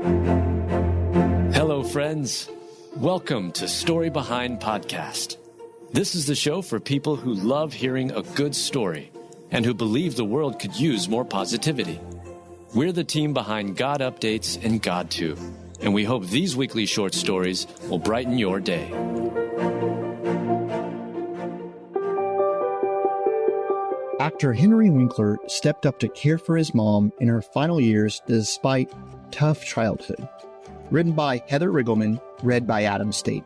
Hello, friends. Welcome to Story Behind Podcast. This is the show for people who love hearing a good story and who believe the world could use more positivity. We're the team behind GodUpdates and GodTube, and we hope these weekly short stories will brighten your day. Actor Henry Winkler stepped up to care for his mom in her final years despite tough childhood. Written by Heather Riggleman, read by Adam State.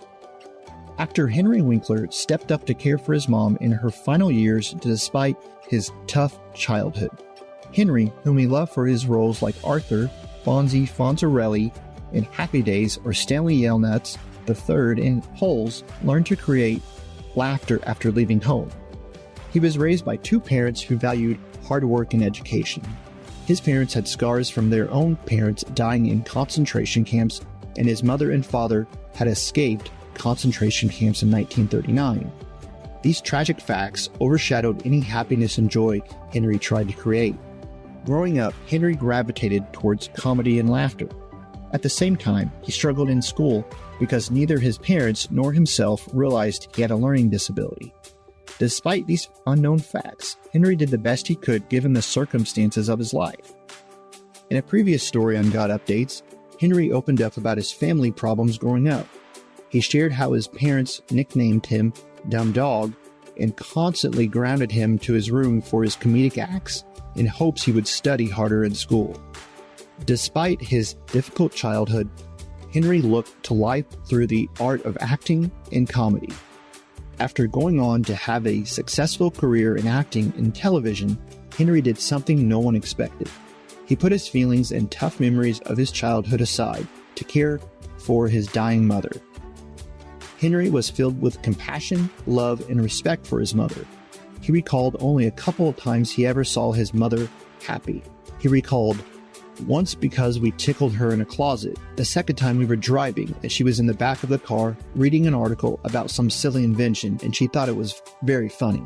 Actor Henry Winkler stepped up to care for his mom in her final years despite his tough childhood. Henry, whom we love for his roles like Arthur, Fonzie Fonzarelli in Happy Days or Stanley Yelnats III in Holes, learned to create laughter after leaving home. He was raised by two parents who valued hard work and education. His parents had scars from their own parents dying in concentration camps, and his mother and father had escaped concentration camps in 1939. These tragic facts overshadowed any happiness and joy Henry tried to create. Growing up, Henry gravitated towards comedy and laughter. At the same time, he struggled in school because neither his parents nor himself realized he had a learning disability. Despite these unknown facts, Henry did the best he could given the circumstances of his life. In a previous story on God Updates, Henry opened up about his family problems growing up. He shared how his parents nicknamed him Dumb Dog and constantly grounded him to his room for his comedic acts in hopes he would study harder in school. Despite his difficult childhood, Henry looked to life through the art of acting and comedy. After going on to have a successful career in acting and television, Henry did something no one expected. He put his feelings and tough memories of his childhood aside to care for his dying mother. Henry was filled with compassion, love, and respect for his mother. He recalled only a couple of times he ever saw his mother happy. He recalled once because we tickled her in a closet, the second time we were driving and she was in the back of the car reading an article about some silly invention and she thought it was very funny.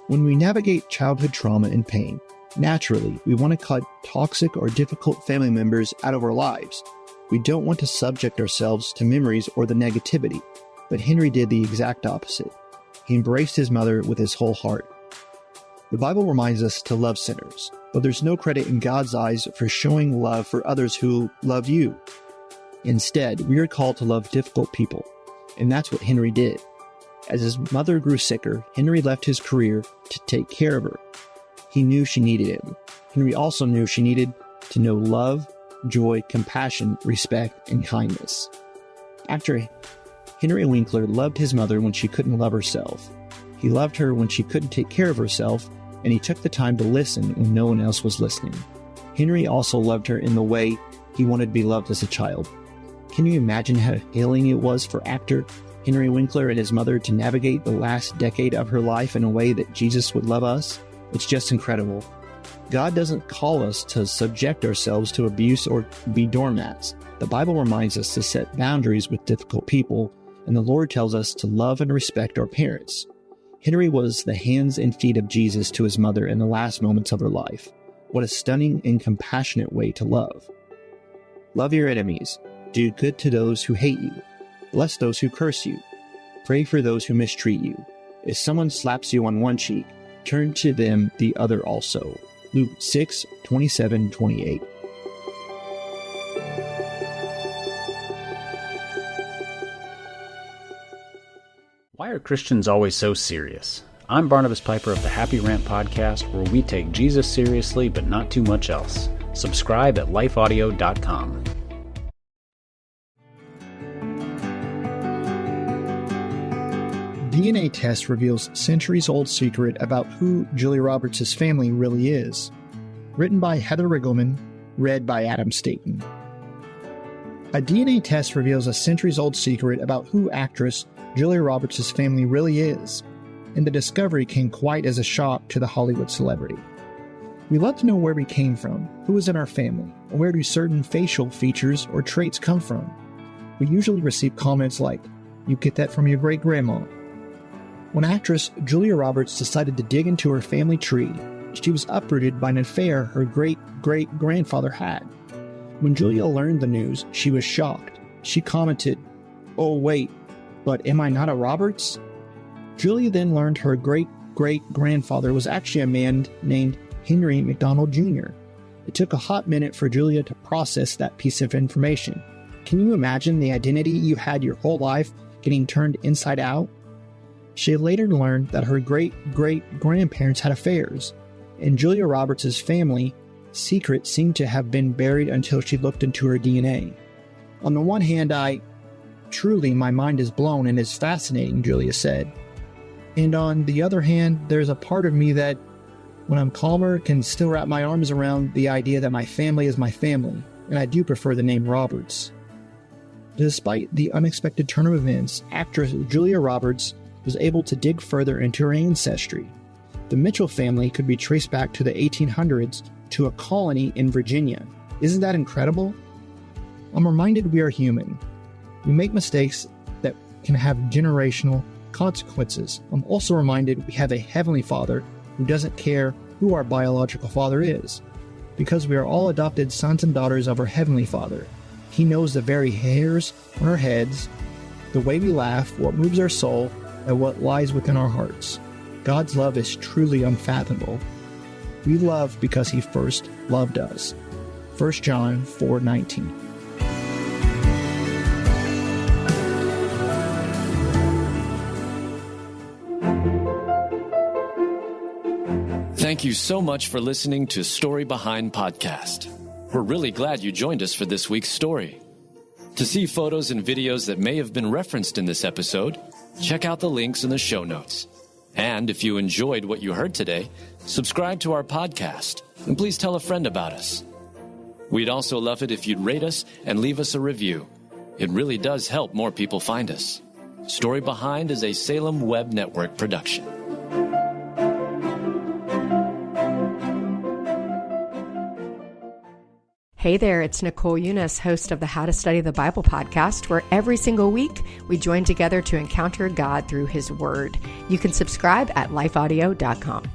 When we navigate childhood trauma and pain, naturally we want to cut toxic or difficult family members out of our lives. We don't want to subject ourselves to memories or the negativity, but Henry did the exact opposite. He embraced his mother with his whole heart. The Bible reminds us to love sinners, but there's no credit in God's eyes for showing love for others who love you. Instead, we are called to love difficult people, and that's what Henry did. As his mother grew sicker, Henry left his career to take care of her. He knew she needed him. Henry also knew she needed to know love, joy, compassion, respect, and kindness. Actor Henry Winkler loved his mother when she couldn't love herself. He loved her when she couldn't take care of herself, and he took the time to listen when no one else was listening. Henry also loved her in the way he wanted to be loved as a child. Can you imagine how healing it was for actor Henry Winkler and his mother to navigate the last decade of her life in a way that Jesus would love us? It's just incredible. God doesn't call us to subject ourselves to abuse or be doormats. The Bible reminds us to set boundaries with difficult people, and the Lord tells us to love and respect our parents. Henry was the hands and feet of Jesus to his mother in the last moments of her life. What a stunning and compassionate way to love. Love your enemies. Do good to those who hate you. Bless those who curse you. Pray for those who mistreat you. If someone slaps you on one cheek, turn to them the other also. Luke 6:27-28. Why are Christians always so serious? I'm Barnabas Piper of the Happy Rant Podcast, where we take Jesus seriously but not too much else. Subscribe at lifeaudio.com. DNA test reveals centuries-old secret about who Julia Roberts' family really is. Written by Heather Riggleman, read by Adam Staten. A DNA test reveals a centuries-old secret about who actress Julia Roberts' family really is, and the discovery came quite as a shock to the Hollywood celebrity. We love to know where we came from, who is in our family, and where do certain facial features or traits come from. We usually receive comments like, "You get that from your great-grandma." When actress Julia Roberts decided to dig into her family tree, she was uprooted by an affair her great-great-grandfather had. When Julia learned the news, she was shocked. She commented, "Oh wait, but am I not a Roberts?" Julia then learned her great-great-grandfather was actually a man named Henry McDonald Jr. It took a hot minute for Julia to process that piece of information. Can you imagine the identity you had your whole life getting turned inside out? She later learned that her great-great-grandparents had affairs, and Julia Roberts' family secret seemed to have been buried until she looked into her DNA. On the one hand, truly, my mind is blown and is fascinating, Julia said. And on the other hand, there's a part of me that, when I'm calmer, can still wrap my arms around the idea that my family is my family, and I do prefer the name Roberts. Despite the unexpected turn of events, actress Julia Roberts was able to dig further into her ancestry. The Mitchell family could be traced back to the 1800s to a colony in Virginia. Isn't that incredible? I'm reminded we are human. We make mistakes that can have generational consequences. I'm also reminded we have a Heavenly Father who doesn't care who our biological father is, because we are all adopted sons and daughters of our Heavenly Father. He knows the very hairs on our heads, the way we laugh, what moves our soul, and what lies within our hearts. God's love is truly unfathomable. We love because He first loved us. 1 John 4:19. Thank you so much for listening to Story Behind Podcast. We're really glad you joined us for this week's story. To see photos and videos that may have been referenced in this episode, check out the links in the show notes. And if you enjoyed what you heard today, subscribe to our podcast, and please tell a friend about us. We'd also love it if you'd rate us and leave us a review. It really does help more people find us. Story Behind is a Salem Web Network production. Hey there, it's Nicole Eunice, host of the How to Study the Bible podcast, where every single week we join together to encounter God through His Word. You can subscribe at lifeaudio.com.